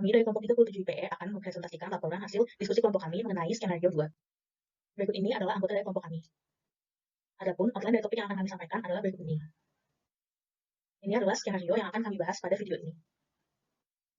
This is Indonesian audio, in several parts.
Kami dari kelompok 37 IPE akan mempresentasikan laporan hasil diskusi kelompok kami mengenai skenario 2. Berikut ini adalah anggota dari kelompok kami. Adapun outline dari topik yang akan kami sampaikan adalah berikut ini. Ini adalah skenario yang akan kami bahas pada video ini.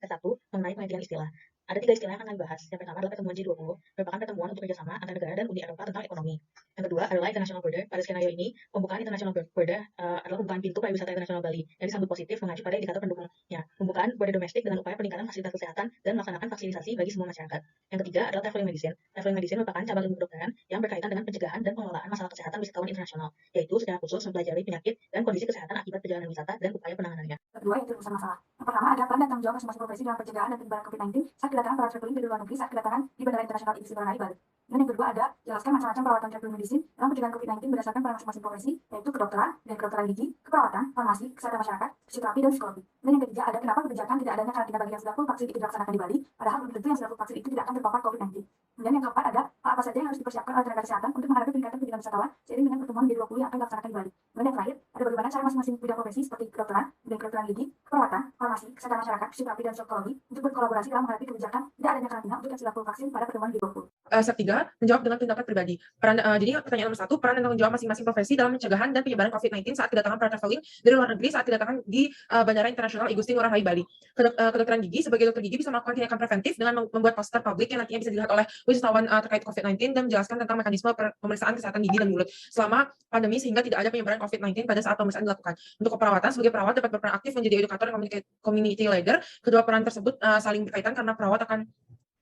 Ke-1, mengenai pengertian istilah. Ada 3 istilah yang akan kami bahas. Yang pertama adalah pertemuan G20, merupakan pertemuan untuk kerjasama antar negara dan Uni Eropa tentang ekonomi. Yang kedua adalah international border. Pada skenario ini, pembukaan international border adalah pembukaan pintu pariwisata internasional Bali yang disambut positif mengacu pada indikator pendukungnya. Pembukaan border domestik dengan upaya peningkatan fasilitas kesehatan dan melaksanakan vaksinasi bagi semua masyarakat. Yang ketiga adalah traveling medicine. Traveling medicine merupakan cabang ilmu kedokteran yang berkaitan dengan pencegahan dan pengelolaan masalah kesehatan wisatawan internasional, yaitu secara khusus mempelajari penyakit dan kondisi kesehatan akibat perjalanan wisata dan upaya penanganannya. Kedua, yaitu rumusan masalah. Yang pertama ada peran dan tanggung jawab masing-masing profesi dalam pencegahan dan penyebaran COVID-19 saat kedatangan para traveling dari luar negeri saat kedatangan di Bandara Internasional Igusti Ngurah Rai, Bali. Dan yang kedua ada jelaskan macam-macam perawatan traveling medicine dalam pencegahan COVID-19 berdasarkan peran masing-masing profesi, yaitu kedokteran dan kedokteran gigi, keperawatan, farmasi, kesehatan masyarakat, fisioterapi, dan psikologi. Dan yang ketiga ada kenapa kebijakan tidak adanya karantina bagi yang sudah full vaksin itu dilaksanakan di Bali, padahal belum tentu yang sudah full vaksin itu tidak akan terpapar COVID-19. Kemudian yang keempat ada apa saja yang harus dipersiapkan oleh tenaga kesehatan untuk menghadapi peningkatan kunjungan wisatawan seiring dengan pertemuan G20 yang akan dilaksanakan di Bali. Dan yang terakhir ada bagaimana cara masing-masing bidang profesi seperti kedokteran dan kedokteran gigi, keperawatan, farmasi, kesehatan masyarakat, fisioterapi, dan psikologi untuk berkolaborasi dalam menghadapi kebijakan tidak adanya karantina untuk yang sudah full vaksin pada pertemuan G20. Step 3, menjawab dengan tindakan pribadi. Jadi pertanyaan nomor 1, peran dan tanggung jawab masing-masing profesi dalam pencegahan dan penyebaran COVID-19 saat kedatangan para traveling dari luar negeri saat kedatangan di Bandara Internasional Igusti Ngurah Rai, Bali. Kedokteran gigi, sebagai dokter gigi bisa melakukan tindakan preventif dengan membuat poster publik yang nantinya bisa dilihat oleh wisatawan terkait COVID-19 dan menjelaskan tentang mekanisme pemeriksaan kesehatan gigi dan mulut selama pandemi sehingga tidak ada penyebaran COVID-19 pada saat pemeriksaan dilakukan. Untuk keperawatan, sebagai perawat dapat berperan aktif menjadi edukator dan community leader. Kedua peran tersebut saling berkaitan karena perawat akan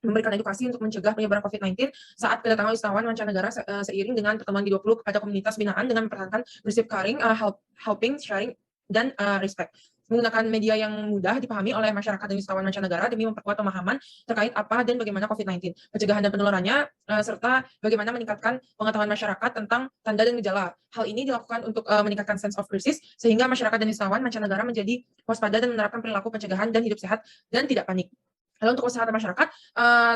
memberikan edukasi untuk mencegah penyebaran COVID-19 saat kedatangan wisatawan mancanegara seiring dengan pertemuan G20 kepada komunitas binaan dengan mempertahankan prinsip caring, helping, sharing, dan respect. Menggunakan media yang mudah dipahami oleh masyarakat dan wisatawan mancanegara demi memperkuat pemahaman terkait apa dan bagaimana COVID-19, pencegahan dan penularannya, serta bagaimana meningkatkan pengetahuan masyarakat tentang tanda dan gejala. Hal ini dilakukan untuk meningkatkan sense of crisis sehingga masyarakat dan wisatawan mancanegara menjadi waspada dan menerapkan perilaku pencegahan dan hidup sehat dan tidak panik. Lalu untuk kesehatan masyarakat,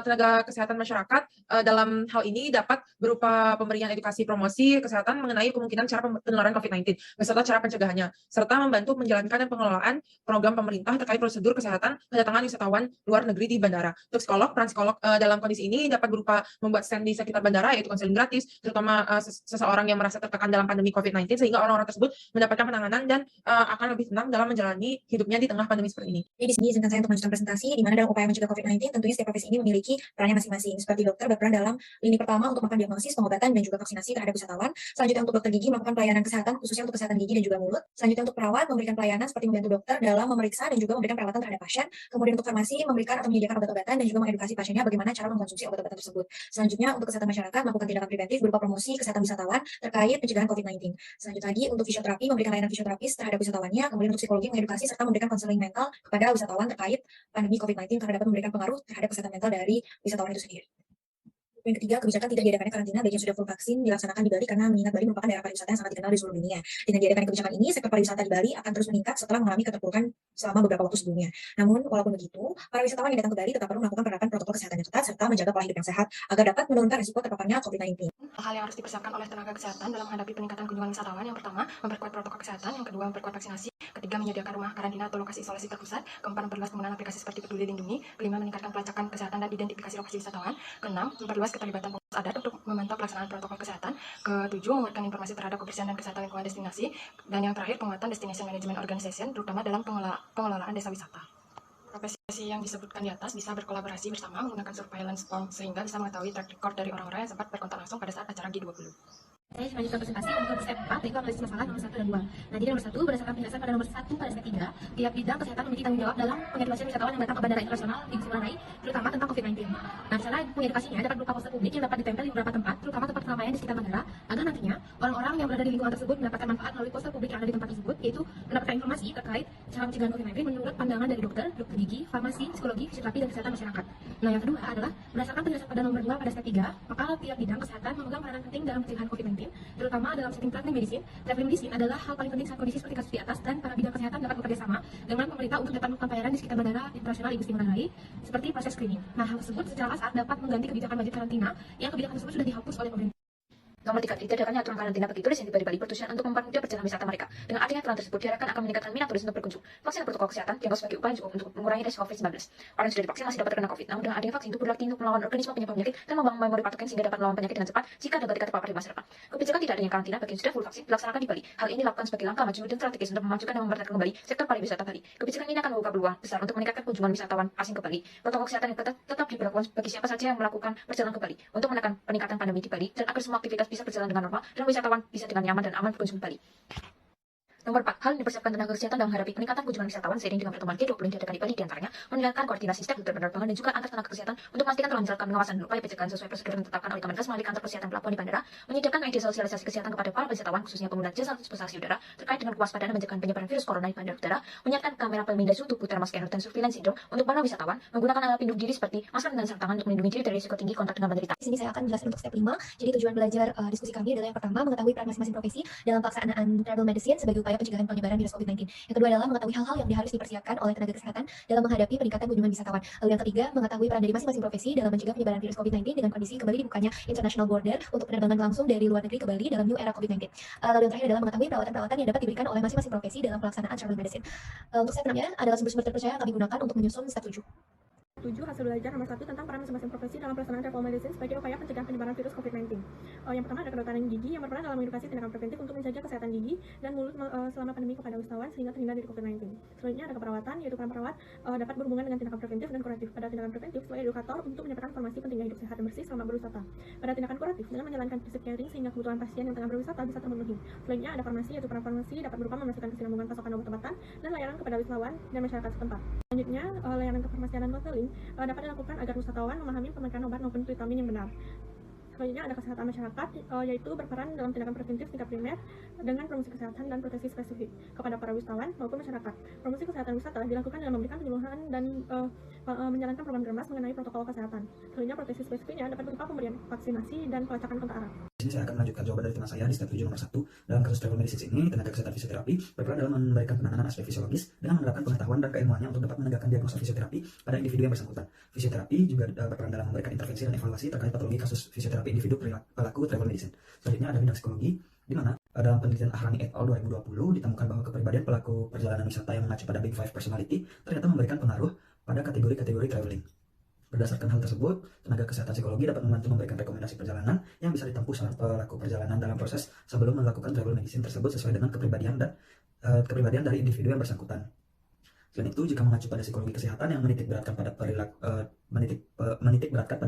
tenaga kesehatan masyarakat dalam hal ini dapat berupa pemberian edukasi promosi kesehatan mengenai kemungkinan cara penularan COVID-19 beserta cara pencegahannya, serta membantu menjalankan dan pengelolaan program pemerintah terkait prosedur kesehatan kedatangan wisatawan luar negeri di bandara. Untuk psikolog, peran psikolog dalam kondisi ini dapat berupa membuat stand di sekitar bandara, yaitu konseling gratis, terutama seseorang yang merasa tertekan dalam pandemi COVID-19, sehingga orang-orang tersebut mendapatkan penanganan dan akan lebih tenang dalam menjalani hidupnya di tengah pandemi seperti ini. Jadi di sini izinkan saya untuk melanjutkan presentasi, di mana dalam upaya mencegah COVID-19, tentunya setiap profesi ini memiliki perannya masing-masing. Seperti dokter berperan dalam lini pertama untuk melakukan diagnosis, pengobatan, dan juga vaksinasi terhadap wisatawan. Selanjutnya untuk dokter gigi melakukan pelayanan kesehatan, khususnya untuk kesehatan gigi dan juga mulut. Selanjutnya untuk perawat memberikan pelayanan seperti membantu dokter dalam memeriksa dan juga memberikan perawatan terhadap pasien. Kemudian untuk farmasi memberikan atau menyediakan obat-obatan dan juga mengedukasi pasiennya bagaimana cara mengkonsumsi obat-obatan tersebut. Selanjutnya untuk kesehatan masyarakat melakukan tindakan preventif berupa promosi kesehatan wisatawan terkait pencegahan COVID-19. Selanjutnya lagi untuk fisioterapi memberikan layanan fisioterapis terhadap wisatawannya. Kemudian untuk psikologi mengedukasi serta memberikan konseling mental kepada wisatawan terkait pandemi COVID-19 karena dapat memberikan pengaruh terhadap kesehatan mental dari wisatawan itu sendiri. Yang ketiga, kebijakan tidak diadakannya karantina bagi yang sudah full vaksin dilaksanakan di Bali karena mengingat Bali merupakan daerah pariwisata yang sangat dikenal di seluruh dunia. Dengan diadakannya kebijakan ini, sektor pariwisata di Bali akan terus meningkat setelah mengalami keterpurukan selama beberapa waktu sebelumnya. Namun, walaupun begitu, para wisatawan yang datang ke Bali tetap perlu melakukan penerapan protokol kesehatan yang ketat serta menjaga pola hidup yang sehat agar dapat menurunkan risiko terpaparnya COVID-19. Hal yang harus dipersiapkan oleh tenaga kesehatan dalam menghadapi peningkatan kunjungan wisatawan, yang pertama, memperkuat protokol kesehatan, yang kedua, memperkuat vaksinasi, ketiga, menyediakan rumah karantina atau lokasi isolasi terpusat, keempat, memperluas penggunaan aplikasi seperti Peduli Lindungi, kelima, meningkatkan pelacakan kesehatan dan identifikasi lokasi wisatawan, keenam, memperluas keterlibatan pengurus adat untuk memantau pelaksanaan protokol kesehatan, ketujuh, memberikan informasi terhadap kebersihan dan kesehatan lingkungan destinasi, dan yang terakhir, penguatan destination management organization, terutama dalam pengelolaan desa wisata. Profesi yang disebutkan di atas bisa berkolaborasi bersama menggunakan surveillance form sehingga bisa mengetahui track record dari orang-orang yang sempat berkontak langsung pada saat acara G20. Saya melanjutkan presentasi untuk step 4, yaitu analisis masalah nomor 1 dan 2. Nah, jadi nomor 1, berdasarkan penjelasan pada nomor 1 pada step 3, tiap bidang kesehatan memiliki tanggung jawab dalam mengedukasi wisatawan yang datang ke Bandara Internasional Igusti Ngurah Rai, terutama tentang COVID-19. Nah, cara mengedukasinya dapat berupa poster publik yang dapat ditempel di beberapa tempat, terutama tempat keramaian di sekitar bandara, agar nantinya orang-orang yang berada di lingkungan tersebut mendapatkan manfaat melalui poster publik yang ada di tempat tersebut, yaitu mendapatkan informasi terkait cara pencegahan COVID-19 menurut pandangan dari dokter, dokter gigi, farmasi, psikologi, fisioterapi, dan kesehatan masyarakat. Nah, yang kedua adalah berdasarkan penjelasan pada nomor 2 pada step 3, maka tiap bidang kesehatan memegang peranan penting dalam pencegahan COVID-19, terutama dalam setting traveling medicine. Traveling medicine adalah hal paling penting saat kondisi seperti kasus di atas, dan para bidang kesehatan dapat bekerja sama dengan pemerintah untuk dapat melakukan pelayanan di sekitar Bandara Internasional Igusti Ngurah Rai seperti proses screening. Nah, hal tersebut secara kasar dapat mengganti kebijakan wajib karantina yang kebijakan tersebut sudah dihapus oleh pemerintah. Nomor 3, ditiadakannya aturan karantina bagi turis yang tiba di Bali bertujuan untuk mempermudah perjalanan wisata mereka. Dengan adanya aturan tersebut diharapkan akan meningkatkan minat turis untuk berkunjung. Vaksin dan protokol kesehatan dianggap sebagai upaya untuk mengurangi risiko COVID-19. Orang yang sudah divaksin masih dapat terkena COVID, namun dengan adanya vaksin itu berarti untuk melawan organisme penyebab penyakit dan membangun memori patogen sehingga dapat melawan penyakit dengan cepat jika ada ketika terpapar di masa depan. Kebijakan tidak adanya karantina bagi yang sudah full vaksin dilaksanakan di Bali. Hal ini dilakukan sebagai langkah maju dan strategis untuk memajukan dan mempertahankan kembali sektor pariwisata Bali. Kebijakan ini akan membuka peluang besar untuk meningkatkan kunjungan wisatawan asing ke Bali. Protokol kesehatan yang ketat tetap diberlakukan bagi siapa saja yang melakukan perjalanan ke Bali untuk menekan peningkatan pandemi di Bali dan agar semua aktivitas bisa berjalan dengan normal dan wisatawan bisa dengan nyaman dan aman berkunjung ke Bali. Nomor 4, hal yang dipersiapkan tenaga kesehatan dalam menghadapi peningkatan kunjungan wisatawan seiring dengan pertemuan G20 yang diadakan di Bali diantaranya meningkatkan koordinasi stakeholder penerbangan dan juga antar tenaga kesehatan untuk memastikan telah menjalankan pengawasan dan upaya pencegahan sesuai prosedur yang ditetapkan oleh Kemenkes melalui kantor kesehatan pelabuhan di bandara, menyediakan media sosialisasi kesehatan kepada para wisatawan khususnya pengguna jasa transportasi udara terkait dengan kewaspadaan dan mencegah penyebaran virus corona di bandara udara, menyiapkan kamera pemindai suhu tubuh thermoscanner dan surveillance syndrome untuk para wisatawan, menggunakan alat pelindung diri seperti masker dan sarung tangan untuk melindungi diri dari risiko tinggi kontak dengan penderita. Di sini saya akan menjelaskan untuk step 5. Jadi tujuan belajar diskusi kami adalah yang pertama mengetahui peran masing-masing profesi dalam pelaksanaan travel medicine sebagai upaya pencegahan penyebaran virus COVID-19. Yang kedua adalah mengetahui hal-hal yang harus dipersiapkan oleh tenaga kesehatan dalam menghadapi peningkatan kunjungan wisatawan. Lalu yang ketiga, mengetahui peran dari masing-masing profesi dalam mencegah penyebaran virus COVID-19 dengan kondisi kembali dibukanya international border untuk penerbangan langsung dari luar negeri ke Bali dalam new era COVID-19. Lalu yang terakhir adalah mengetahui perawatan-perawatan yang dapat diberikan oleh masing-masing profesi dalam pelaksanaan travel medicine. Untuk step 6-nya adalah sumber-sumber terpercaya yang kami gunakan untuk menyusun step 7. 7. Hasil belajar nomor 1 tentang peran masing-masing profesi dalam pelaksanaan travel medicine sebagai upaya pencegahan penyebaran virus COVID-19. Yang pertama ada kedokteran gigi yang berperan dalam mengedukasi tindakan preventif untuk menjaga kesehatan gigi dan mulut selama pandemi kepada wisatawan sehingga terhindar dari COVID-19. Selanjutnya ada keperawatan, yaitu peran perawat dapat berhubungan dengan tindakan preventif dan kuratif. Pada tindakan preventif sebagai edukator untuk menyampaikan informasi pentingnya hidup sehat dan bersih selama berwisata. Pada tindakan kuratif dengan menjalankan basic caring sehingga kebutuhan pasien yang tengah berwisata bisa terpenuhi. Selanjutnya ada farmasi, yaitu peran farmasi dapat berupa memastikan kesinambungan pasokan obat-obatan dan layanan kepada wisatawan dan masyarakat setempat. Selanjutnya, layanan kefarmasian dan konseling dapat dilakukan agar wisatawan memahami pemakaian obat maupun vitamin yang benar. Selanjutnya ada kesehatan masyarakat, yaitu berperan dalam tindakan preventif tingkat primer dengan promosi kesehatan dan proteksi spesifik kepada para wisatawan maupun masyarakat. Promosi kesehatan wisata dilakukan dengan memberikan penyuluhan dan menjalankan program germas mengenai protokol kesehatan. Selanjutnya proteksi spesifiknya dapat berupa pemberian vaksinasi dan pelacakan kontak erat. Di sini saya akan melanjutkan jawaban dari teman saya di step 7 nomor 1. Dalam kasus travel medicine ini, tenaga kesehatan fisioterapi berperan dalam memberikan penanganan aspek fisiologis dengan menerapkan pengetahuan dan keilmuannya untuk dapat menegakkan diagnosa fisioterapi pada individu yang bersangkutan. Fisioterapi juga berperan dalam memberikan intervensi dan evaluasi terkait patologi kasus fisioterapi individu pelaku travel medicine. Selanjutnya ada bidang psikologi, di mana dalam penelitian Ahrani et al. 2020 ditemukan bahwa kepribadian pelaku perjalanan wisata yang mengacu pada Big Five personality ternyata memberikan pengaruh pada kategori-kategori traveling. Berdasarkan hal tersebut, tenaga kesehatan psikologi dapat membantu memberikan rekomendasi perjalanan yang bisa ditempuh salah pelaku perjalanan dalam proses sebelum melakukan travel medicine tersebut sesuai dengan kepribadian dari individu yang bersangkutan. Selain itu, jika mengacu pada psikologi kesehatan yang menitik beratkan pada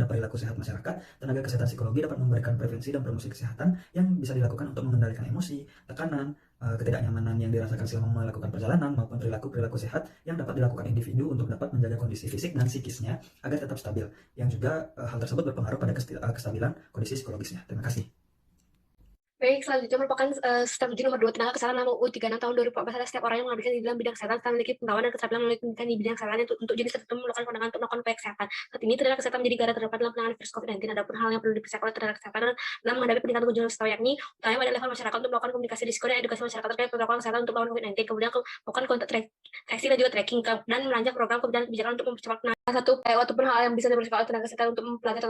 perilaku sehat masyarakat, tenaga kesehatan psikologi dapat memberikan prevensi dan promosi kesehatan yang bisa dilakukan untuk mengendalikan emosi, tekanan, ketidaknyamanan yang dirasakan selama melakukan perjalanan maupun perilaku sehat yang dapat dilakukan individu untuk dapat menjaga kondisi fisik dan psikisnya agar tetap stabil, yang juga hal tersebut berpengaruh pada kestabilan kondisi psikologisnya. Terima kasih. Baik, selanjutnya merupakan step 7 nomor 2 tenaga kesehatan nama U36 tahun 2014 adalah setiap orang yang mengabdikan di dalam bidang kesehatan setelah memiliki pengetahuan dan keterampilan melalui pendidikan di bidang kesehatan untuk jenis tertentu melakukan pandangan untuk melakukan upaya kesehatan. Saat ini tenaga kesehatan menjadi garda terdepan dalam penanganan virus COVID-19. Adapun hal yang perlu dipersiapkan oleh tenaga kesehatan dalam menghadapi peningkatan kunjungan wisatawan yakni utamanya pada level masyarakat untuk melakukan komunikasi risiko dan edukasi masyarakat terkait protokol kesehatan untuk melawan COVID-19, kemudian melakukan kontak tracing dan juga tracking dan merancang program kebijakan untuk mempercepat salah satu ataupun hal yang bisa dipersiapkan oleh tenaga kesehatan untuk mempelajari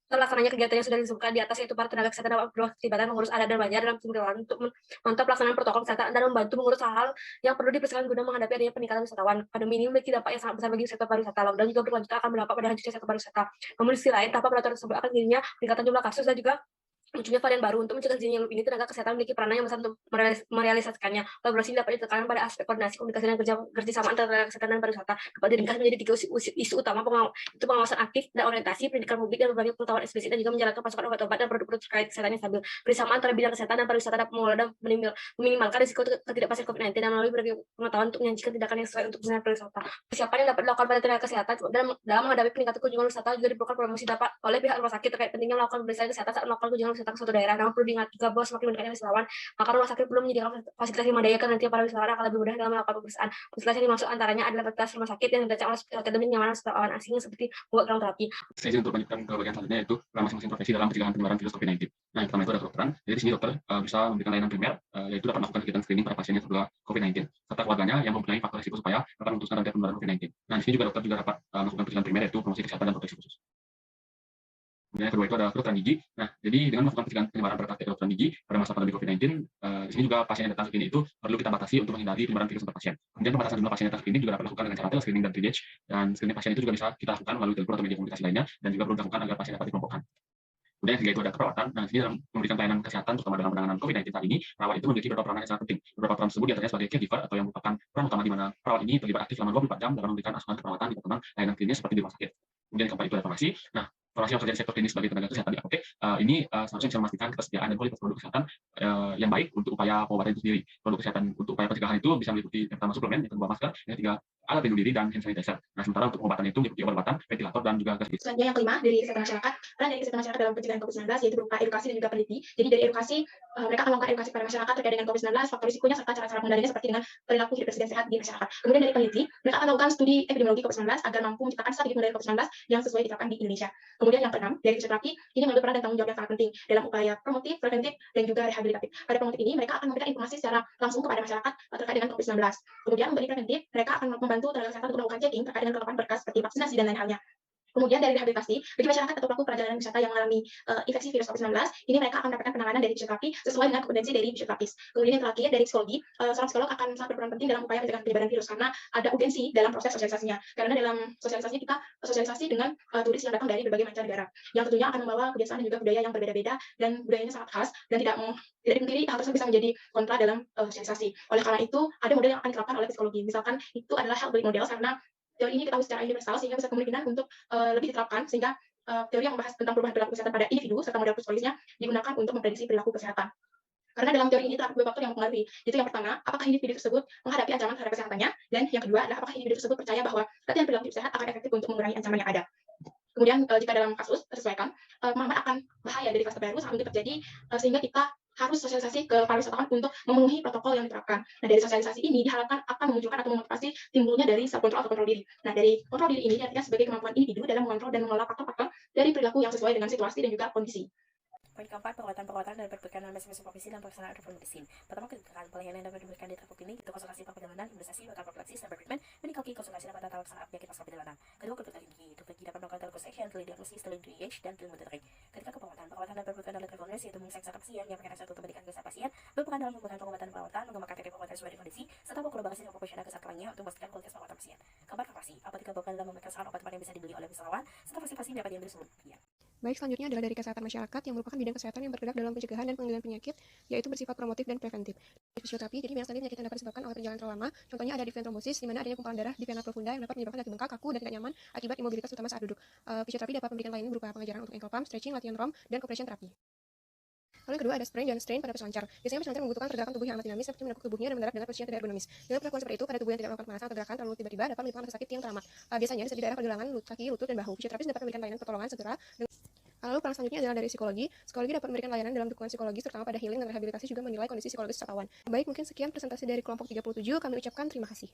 terlaksananya kegiatan yang sudah disebutkan di atas, yaitu para tenaga kesehatan dapat berketerlibatan mengurus adat dan banjar dalam pemerintahan untuk memantau pelaksanaan protokol kesehatan dan membantu mengurus hal-hal yang perlu dipersiapkan guna menghadapi adanya peningkatan wisatawan. Pandemi ini memiliki dampak yang sangat besar bagi sektor pariwisata. Lockdown juga berlanjut akan berdampak pada hancurnya sektor pariwisata. Namun di sisi lain, tanpa peraturan tersebut akan terjadinya peningkatan jumlah kasus dan juga munculnya varian baru. Untuk mencegah terjadinya loop ini, tenaga kesehatan memiliki peranan yang besar untuk merealisasikannya. Kolaborasi dapat ditekankan pada aspek koordinasi, komunikasi, dan kerjasama antara tenaga kesehatan dan pariwisata. Dapat diringkas menjadi 3 isu utama, itu pengawasan aktif dan orientasi, pendidikan publik, dan berbagi pengetahuan eksplisit, dan juga menjalankan pasokan obat-obat dan produk-produk terkait kesehatan yang stabil. Kerjasama antara bidang kesehatan dan pariwisata dapat mengelola dan meminimalkan risiko ketidakpastian COVID-19 dan melalui berbagai pengetahuan untuk menyajikan tindakan yang sesuai untuk kesehatan pariwisata. Persiapan yang dapat dilakukan pada tenaga kesehatan dalam menghadapi peningkatan kunjungan wisata juga diperlukan promosi dapat oleh pihak rumah sakit terkait pentingnya melakukan pemeriksaan kesehatan saat melakukan kunjungan wisata ke suatu daerah. Namun perlu diingat juga bahwa semakin banyaknya wisatawan, maka rumah sakit belum menyediakan fasilitas yang memadai, karena nantinya para wisatawan akan lebih mudah dalam melakukan pemeriksaan. Fasilitas yang dimaksud antaranya adalah fasilitas rumah sakit yang dirancang oleh akademi kenyamanan wisatawan asing seperti membuat ruang terapi. Saya izin untuk melanjutkan ke bagian selanjutnya, yaitu peran masing-masing profesi dalam pencegahan penyebaran virus COVID-19. Nah, yang pertama itu ada kedokteran. Jadi di sini dokter bisa memberikan layanan primer, yaitu dapat melakukan kegiatan screening pada pasien yang terkena COVID-19 serta keluarganya yang mempunyai faktor risiko supaya dapat memutuskan rantai penularan COVID-19. Nah, di sini juga dokter juga dapat melakukan pencegahan primer, yaitu promosi kesehatan dan proteksi khusus. Kemudian yang kedua itu ada kedokteran gigi. Nah, jadi dengan melakukan pencegahan penyebaran pada praktek kedokteran gigi pada masa pandemi COVID-19, di sini juga pasien yang datang ke klinik itu perlu kita batasi untuk menghindari penyebaran virus antar pasien. Kemudian pembatasan jumlah pasien yang datang ke klinik juga dapat dilakukan dengan cara screening dan triage, dan screening pasien itu juga bisa kita lakukan melalui telepon atau media komunikasi lainnya, dan juga perlu dilakukan agar pasien dapat dikelompokkan. Kemudian yang ketiga itu ada keperawatan. Nah, di sini dalam memberikan pelayanan kesehatan, terutama dalam penanganan COVID-19 saat ini, perawat itu memiliki beberapa peranan yang sangat penting. Beberapa peran tersebut diantaranya sebagai caregiver atau yang merupakan peran utama di mana perawat ini terlibat aktif selama 24 jam dalam memberikan asuhan keperawatan di tengah layanan klinis seperti di rumah sakit. Kemudian yang keempat itu ada farmasi. Nah, farmasi yang bekerja di sektor klinis sebagai tenaga kesehatan di apotek, ini seharusnya bisa memastikan ketersediaan dan kualitas produk kesehatan yang baik untuk upaya pengobatan itu sendiri. Produk kesehatan untuk upaya pencegahan itu bisa meliputi yang pertama suplemen, yang kedua masker, yang ketiga alat pelindung diri dan hand sanitizer. Nah, sementara untuk pengobatan itu meliputi obat-obatan, ventilator, dan juga gas. Selanjutnya yang kelima, dari kesehatan masyarakat. Peran dari kesehatan masyarakat dalam pencegahan COVID-19 yaitu berupa edukasi dan juga peneliti. Jadi dari edukasi, mereka akan melakukan edukasi kepada masyarakat terkait dengan COVID-19, faktor risikonya, serta cara-cara pengendaliannya seperti dengan perilaku hidup bersih dan sehat di masyarakat. Kemudian dari peneliti, mereka akan melakukan studi epidemiologi COVID-19 agar mampu menciptakan strategi pengendalian COVID-19 yang sesuai diterapkan di Indonesia. Kemudian yang keenam, dari fisioterapi, ini mengambil peran dan tanggung jawab yang sangat penting dalam upaya promotif, preventif, dan juga rehabilitatif. Pada promotif ini, mereka akan memberikan informasi secara langsung kepada masyarakat terkait dengan COVID-19. Kemudian bagi preventif, mereka akan membantu tenaga kesehatan untuk melakukan checking terkait dengan kelengkapan berkas seperti vaksinasi dan lain halnya. Kemudian dari rehabilitasi, bagi masyarakat atau pelaku perjalanan wisata yang mengalami infeksi virus COVID-19, ini mereka akan mendapatkan penanganan dari fisioterapi sesuai dengan kompetensi dari fisioterapis. Kemudian yang terakhir, dari psikologi, seorang psikolog akan sangat berperan penting dalam upaya pencegahan penyebaran virus karena ada urgensi dalam proses sosialisasinya. Karena dalam sosialisasi kita sosialisasi dengan turis yang datang dari berbagai mancanegara, yang tentunya akan membawa kebiasaan dan juga budaya yang berbeda-beda dan budayanya sangat khas dan tidak dipungkiri hal tersebut bisa menjadi kontra dalam sosialisasi. Oleh karena itu, ada model yang akan diterapkan oleh psikologi. Misalkan itu adalah health model karena teori ini diketahui secara universal sehingga bisa kemungkinan untuk lebih diterapkan sehingga teori yang membahas tentang perubahan perilaku kesehatan pada individu serta model psikologisnya digunakan untuk memprediksi perilaku kesehatan. Karena dalam teori ini terdapat dua faktor yang mempengaruhi. Itu yang pertama, apakah individu tersebut menghadapi ancaman terhadap kesehatannya, dan yang kedua adalah apakah individu tersebut percaya bahwa latihan perilaku hidup sehat akan efektif untuk mengurangi ancaman yang ada. Kemudian jika dalam kasus tersesuaikan, pemahaman akan bahaya dari fase baru saat mungkin terjadi sehingga kita harus sosialisasi ke para wisatawan untuk memenuhi protokol yang diterapkan. Nah, dari sosialisasi ini diharapkan akan memunculkan atau memotivasi timbulnya dari self control atau kontrol diri. Nah, dari kontrol diri ini diartikan sebagai kemampuan individu dalam mengontrol dan mengelola faktor-faktor dari perilaku yang sesuai dengan situasi dan juga kondisi. Poin keempat, penguatan dan dapat dalam masing-masing profesi dalam pelaksanaan reform medicine. Pertama, kegiatan pelayanan yang dapat diberikan di tahap klinik itu konsultasi perjalanan, imunisasi, bahkan profilaksis dan treatment, menikmati konsultasi dapat tata laksana penyakit pasca perjalanan. Kedua, kedokteran gigi itu bagi dapat melakukan diagnosis, telediagnosis, triage, dan monitoring. Ketiga, perawatan dapat berperan dalam travel nurse yaitu mengisahkan pasien yang berkaitan satu pendidikan kesehatan pasien, berperan dalam pembuatan pengobatan perawatan, mengembangkan teknik perawatan sesuai dengan kondisi, serta berkolaborasi dengan profesional kesehatan lainnya untuk memastikan kualitas perawatan pasien. Keempat, farmasi apabila berperan dalam memberikan saran obat yang bisa dibeli oleh wisatawan, serta vaksin dapat diambil seluruh dunia. Baik, selanjutnya adalah dari kesehatan masyarakat yang merupakan bidang kesehatan yang bergerak dalam pencegahan dan pengendalian penyakit, yaitu bersifat promotif dan preventif. Fisioterapi, jadi banyak sekali penyakit yang dapat disebabkan oleh perjalanan terlalu lama. Contohnya ada di vena trombosis, di mana adanya kumpalan darah di vena profunda yang dapat menyebabkan kaki bengkak, kaku, dan tidak nyaman akibat imobilitas terutama saat duduk. Fisioterapi dapat memberikan layanan berupa pengajaran untuk ankle pump, stretching, latihan rom, dan compression terapi. Lalu yang kedua ada sprain dan strain pada peselancar. Biasanya peselancar membutuhkan pergerakan tubuh yang amat dinamis seperti menekuk tubuhnya dan mendarat dengan posisi yang tidak ergonomis. Dengan perlakuan seperti itu, pada tubuh yang tidak melakukan pemanasan atau gerakan terlalu tiba-tiba dapat menimbulkan rasa sakit yang teramat. Biasanya di daerah pergelangan, kaki, lutut, dan bahu. Fisioterapis dapat memberikan layanan pertolongan segera. Lalu peran selanjutnya adalah dari psikologi. Psikologi dapat memberikan layanan dalam dukungan psikologis terutama pada healing dan rehabilitasi juga menilai kondisi psikologis wisatawan. Baik, mungkin sekian presentasi dari kelompok 37. Kami ucapkan terima kasih.